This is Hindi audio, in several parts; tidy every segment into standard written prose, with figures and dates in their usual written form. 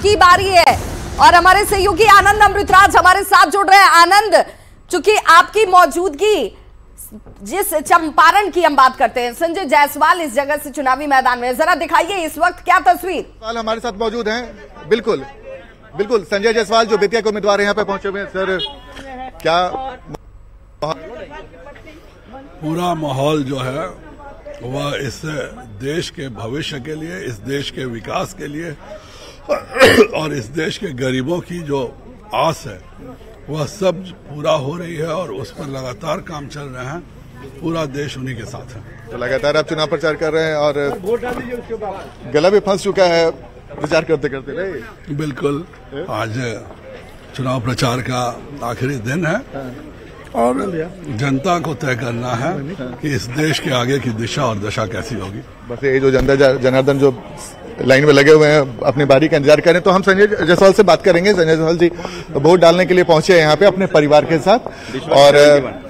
आपकी बारी है और हमारे सहयोगी आनंद अमृतराज हमारे साथ जुड़ रहे हैं। आनंद, चूंकि आपकी मौजूदगी, जिस चंपारण की हम बात करते हैं, संजय जायसवाल इस जगह से चुनावी मैदान में, जरा दिखाइए इस वक्त क्या तस्वीर। हमारे साथ मौजूद हैं, बिल्कुल बिल्कुल संजय जायसवाल जो बेतिया के उम्मीदवार यहाँ पे पहुंचे हुए हैं। सर, क्या पूरा माहौल जो है वह इस देश के भविष्य के लिए, इस देश के विकास के लिए और इस देश के गरीबों की जो आस है वह सब पूरा हो रही है और उस पर लगातार काम चल रहे हैं। पूरा देश उन्हीं के साथ है। तो लगातार आप चुनाव प्रचार कर रहे हैं और गला भी फंस चुका है प्रचार करते करते, नहीं? बिल्कुल, आज चुनाव प्रचार का आखिरी दिन है और जनता को तय करना है कि इस देश के आगे की दिशा और दशा कैसी होगी। बस ये जो जनता जनार्दन जो लाइन में लगे हुए हैं अपनी बारी का इंतजार करें। तो हम संजय जायसवाल से बात करेंगे। संजय जायसवाल जी वोट डालने के लिए पहुंचे हैं यहाँ पे अपने परिवार के साथ और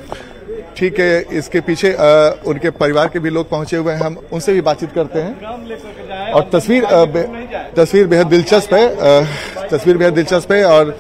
ठीक है, इसके पीछे उनके परिवार के भी लोग पहुंचे हुए हैं। हम उनसे भी बातचीत करते हैं और तस्वीर बेहद दिलचस्प है, तस्वीर बेहद दिलचस्प है। और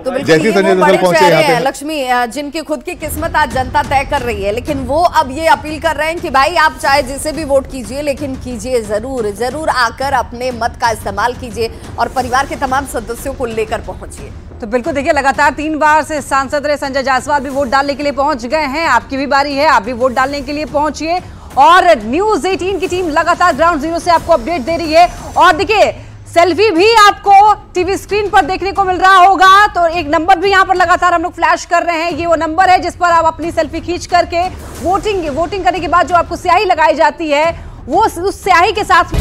तो जैसे संजय जायसवाल पहुंचे यहाँ पे, लक्ष्मी, जिनकी खुद की किस्मत आज जनता तय कर रही है, लेकिन वो अब ये अपील कर रहे हैं कि भाई आप चाहे जिसे भी वोट कीजिए, लेकिन कीजिए जरूर, जरूर आकर अपने मत का इस्तेमाल कीजिए और परिवार के तमाम सदस्यों को लेकर पहुंचिए। तो बिल्कुल देखिए, लगातार 3 बार से सांसद रहे संजय जायसवाल भी वोट डालने के लिए पहुंच गए हैं। आपकी भी बारी है, आप भी वोट डालने के लिए पहुंचिए और न्यूज़ 18 की टीम लगातार ग्राउंड जीरो से आपको अपडेट दे रही है। और देखिए, सेल्फी भी आपको टीवी स्क्रीन पर देखने को मिल रहा होगा। तो एक नंबर भी यहाँ पर लगातार हम लोग फ्लैश कर रहे हैं। ये वो नंबर है जिस पर आप अपनी सेल्फी खींच करके वोटिंग करने के बाद जो आपको स्याही लगाई जाती है, वो उस स्याही के साथ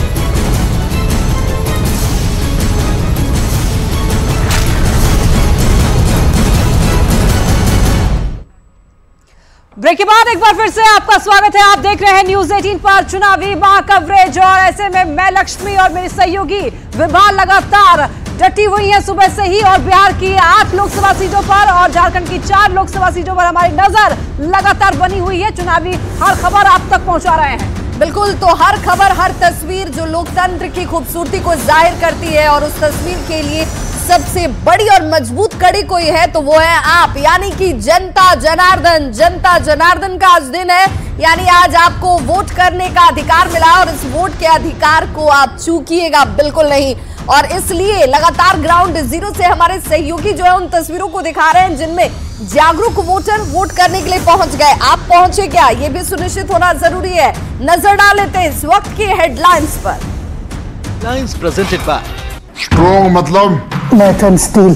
ब्रेक के बाद एक बार फिर से आपका स्वागत है। आप देख रहे हैं न्यूज़ 18 पर चुनावी महा कवरेज और ऐसे में मैं लक्ष्मी और मेरी सहयोगी विभा लगातार डटी हुई है सुबह से ही और बिहार की 8 लोकसभा सीटों पर और झारखंड की 4 लोकसभा सीटों पर हमारी नजर लगातार बनी हुई है। चुनावी हर खबर आप तक पहुंचा रहे हैं। बिल्कुल, तो हर खबर, हर तस्वीर जो लोकतंत्र की खूबसूरती को जाहिर करती है और उस तस्वीर के लिए सबसे बड़ी और मजबूत कड़ी कोई है तो वो है आप, यानी कि जनता जनार्दन। जनता जनार्दन का आज दिन है, यानी आज आपको वोट करने का अधिकार मिला और इस वोट के अधिकार को आप चूकिएगा बिल्कुल नहीं। और इसलिए लगातार ग्राउंड जीरो से हमारे सहयोगी जो है उन तस्वीरों को दिखा रहे हैं जिनमें जागरूक वोटर वोट करने के लिए पहुंच गए। आप पहुंचे क्या, ये भी सुनिश्चित होना जरूरी है। नजर डाल लेते हैं इस वक्त की हेडलाइंस पर। हेडलाइंस प्रेजेंटेड बाय स्ट्रॉन्ग मतलब मैथन स्टील।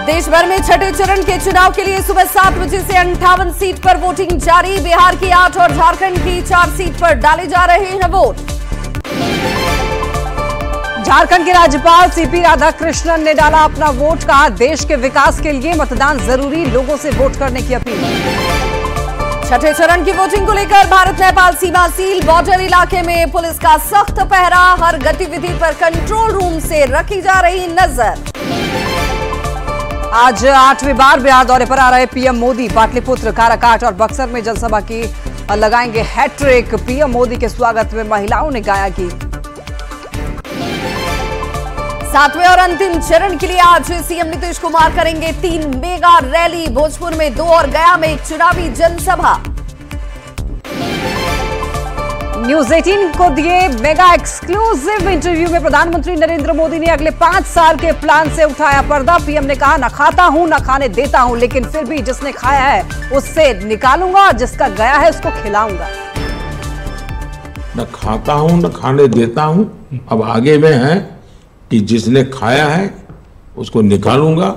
देश भर में छठे चरण के चुनाव के लिए सुबह 7 बजे से 58 सीट पर वोटिंग जारी। बिहार की 8 और झारखंड की 4 सीट पर डाले जा रहे हैं वोट। झारखंड के राज्यपाल सीपी राधाकृष्णन ने डाला अपना वोट, कहा देश के विकास के लिए मतदान जरूरी, लोगों से वोट करने की अपील। छठे चरण की वोटिंग को लेकर भारत नेपाल सीमा सील, बॉर्डर इलाके में पुलिस का सख्त पहरा, हर गतिविधि पर कंट्रोल रूम से रखी जा रही नजर। आज 8वीं बार बिहार दौरे पर आ रहे पीएम मोदी पाटलिपुत्र, काराकाट और बक्सर में जनसभा की लगाएंगे हैट्रिक। पीएम मोदी के स्वागत में महिलाओं ने गाया गीत। 7वें और अंतिम चरण के लिए आज सीएम नीतीश कुमार करेंगे 3 मेगा रैली, भोजपुर में 2 और गया में एक चुनावी जनसभा। न्यूज़ 18 को दिए मेगा एक्सक्लूसिव इंटरव्यू में प्रधानमंत्री नरेंद्र मोदी ने अगले 5 साल के प्लान से उठाया पर्दा। पीएम ने कहा, न खाता हूं न खाने देता हूं, लेकिन फिर भी जिसने खाया है उससे निकालूंगा और जिसका गया है उसको खिलाऊंगा। न खाता हूं न खाने देता हूं, अब आगे में है कि जिसने खाया है उसको निकालूंगा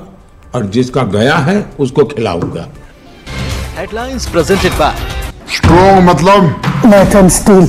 और जिसका गया है उसको खिलाऊंगा। हेडलाइंस प्रेजेंटेड बाय स्ट्रॉन्ग मतलब मैथन स्टील।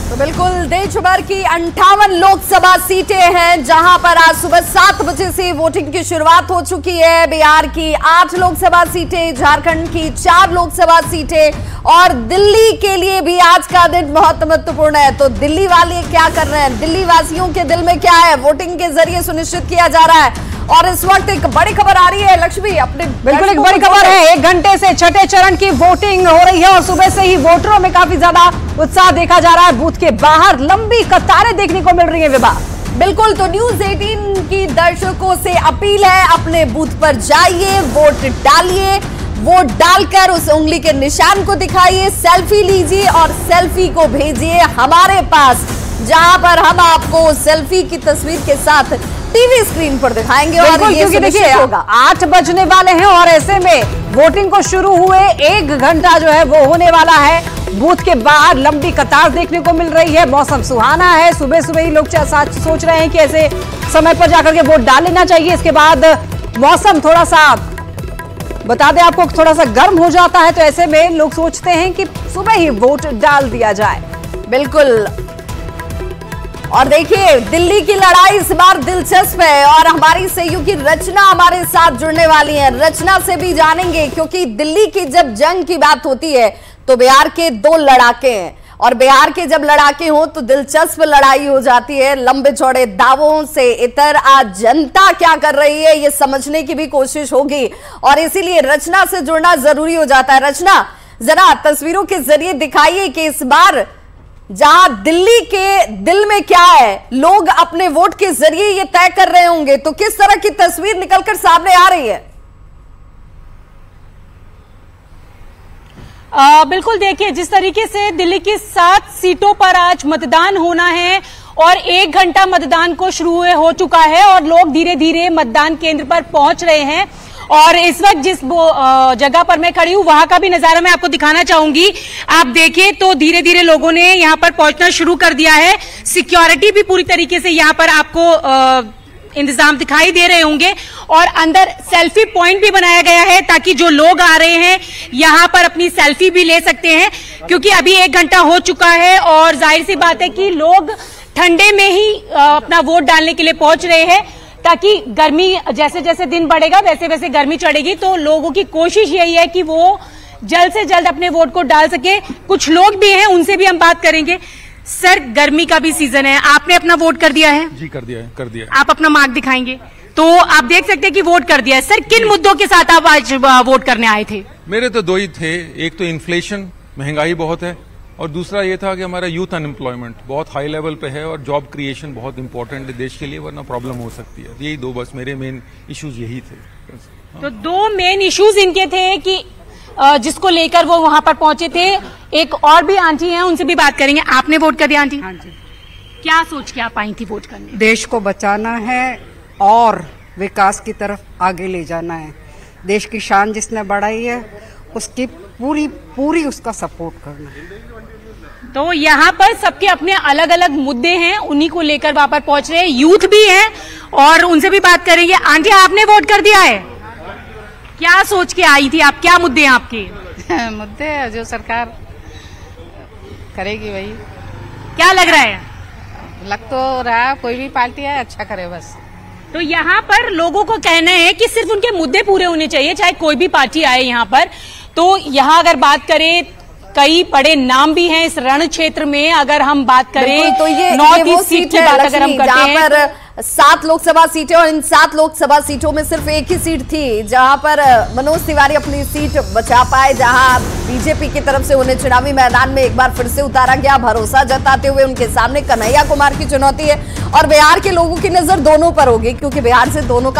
तो बिल्कुल देश देश भर की 58 लोकसभा सीटें हैं, जहां पर आज सुबह 7 बजे से वोटिंग की शुरुआत हो चुकी है। बिहार की 8 लोकसभा सीटें, झारखंड की 4 लोकसभा सीटें और दिल्ली के लिए भी आज का दिन बहुत महत्वपूर्ण है। तो दिल्ली वाले क्या कर रहे हैं, दिल्ली वासियों के दिल में क्या है, वोटिंग के जरिए सुनिश्चित किया जा रहा है। और इस वक्त एक बड़ी खबर आ रही है लक्ष्मी, अपने बिल्कुल एक बड़ी खबर है। 1 घंटे से छठे चरण की वोटिंग हो रही है और सुबह से ही वोटरों में काफी ज्यादा उत्साह देखा जा रहा है। बूथ के बाहर लंबी कतारें देखने को मिल रही है। विभा, बिल्कुल, तो न्यूज 18 की दर्शकों से अपील है, अपने बूथ पर जाइए, वोट डालिए, वोट डालकर उस उंगली के निशान को दिखाइए, सेल्फी लीजिए और सेल्फी को भेजिए हमारे पास, जहां पर हम आपको सेल्फी की तस्वीर के साथ टीवी स्क्रीन पर दिखाएंगे। और ये क्योंकि देखिए 8 बजने वाले हैं और ऐसे में वोटिंग को शुरू हुए 1 घंटा जो है वो होने वाला है। बूथ के बाहर लंबी कतार देखने को मिल रही है। मौसम सुहाना है, सुबह सुबह ही लोग सोच रहे हैं कि ऐसे समय पर जाकर के वोट डाल लेना चाहिए। इसके बाद मौसम थोड़ा सा, बता दें आपको, थोड़ा सा गर्म हो जाता है, तो ऐसे में लोग सोचते हैं कि सुबह ही वोट डाल दिया जाए। बिल्कुल, और देखिए दिल्ली की लड़ाई इस बार दिलचस्प है और हमारी सहयोगी रचना हमारे साथ जुड़ने वाली है। रचना से भी जानेंगे, क्योंकि दिल्ली की जब जंग की बात होती है तो बिहार के 2 लड़ाके हैं और बिहार के जब लड़ाके हो तो दिलचस्प लड़ाई हो जाती है। लंबे चौड़े दावों से इतर आज जनता क्या कर रही है ये समझने की भी कोशिश होगी और इसीलिए रचना से जुड़ना जरूरी हो जाता है। रचना, जरा तस्वीरों के जरिए दिखाइए कि इस बार जहां दिल्ली के दिल में क्या है, लोग अपने वोट के जरिए ये तय कर रहे होंगे, तो किस तरह की तस्वीर निकलकर सामने आ रही है? बिल्कुल, देखिए जिस तरीके से दिल्ली की 7 सीटों पर आज मतदान होना है और 1 घंटा मतदान को शुरू हो चुका है और लोग धीरे धीरे मतदान केंद्र पर पहुंच रहे हैं। और इस वक्त जिस जगह पर मैं खड़ी हूं वहां का भी नजारा मैं आपको दिखाना चाहूंगी। आप देखिए तो धीरे धीरे लोगों ने यहां पर पहुंचना शुरू कर दिया है। सिक्योरिटी भी पूरी तरीके से यहां पर आपको इंतजाम दिखाई दे रहे होंगे और अंदर सेल्फी पॉइंट भी बनाया गया है ताकि जो लोग आ रहे हैं यहां पर अपनी सेल्फी भी ले सकते हैं, क्योंकि अभी 1 घंटा हो चुका है और जाहिर सी बात है कि लोग ठंडे में ही अपना वोट डालने के लिए पहुंच रहे हैं, ताकि गर्मी जैसे जैसे दिन बढ़ेगा वैसे वैसे गर्मी चढ़ेगी। तो लोगों की कोशिश यही है कि वो जल्द से जल्द अपने वोट को डाल सके। कुछ लोग भी हैं, उनसे भी हम बात करेंगे। सर, गर्मी का भी सीजन है, आपने अपना वोट कर दिया है? जी, कर दिया है, कर दिया है। आप अपना मार्क दिखाएंगे तो आप देख सकते हैं कि वोट कर दिया है। सर, किन मुद्दों के साथ आप आज वोट करने आए थे? मेरे तो 2 ही थे, एक तो इन्फ्लेशन, महंगाई बहुत है, और दूसरा ये था कि हमारा यूथ अनएम्प्लॉयमेंट बहुत हाई लेवल पे है और जॉब क्रिएशन बहुत इंपॉर्टेंट है देश के लिए, वरना प्रॉब्लम हो सकती है। यही 2 बस मेरे मेन इश्यूज यही थे। तो 2 मेन इश्यूज इनके थे कि जिसको लेकर वो वहां पर पहुंचे थे। एक और भी आंटी हैं, उनसे भी बात करेंगे। आपने वोट कर दिया आंटी? हाँ जी। क्या सोच के आप आई थी वोट करने? देश को बचाना है और विकास की तरफ आगे ले जाना है। देश की शान जिसने बढ़ाई है उसकी पूरी उसका सपोर्ट करना है। तो यहाँ पर सबके अपने अलग अलग मुद्दे हैं, उन्हीं को लेकर वहां पर पहुंच रहे हैं। यूथ भी हैं और उनसे भी बात करेंगे। आंटी, आपने वोट कर दिया है? क्या सोच के आई थी आप? क्या मुद्दे हैं आपके? मुद्दे जो सरकार करेगी वही। क्या लग रहा है? लग तो रहा कोई भी पार्टी है अच्छा करे बस। तो यहाँ पर लोगों को कहना है कि सिर्फ उनके मुद्दे पूरे होने चाहिए, चाहे कोई भी पार्टी आए यहाँ पर। तो यहाँ अगर बात करें, कई बड़े नाम भी हैं इस रण क्षेत्र में। अगर हम बात करें तो ये नॉर्थ वो ईस्ट सीट की बात अगर हम करते हैं, पर 7 लोकसभा सीटें और इन 7 लोकसभा सीटों में सिर्फ एक ही सीट थी जहां पर मनोज तिवारी अपनी सीट बचा पाए, जहां बीजेपी की तरफ से उन्हें चुनावी मैदान में एक बार फिर से उतारा गया। भरोसा जताते हुए उनके सामने कन्हैया कुमार की चुनौती है और बिहार के लोगों की नजर दोनों पर होगी, क्योंकि बिहार से दोनों का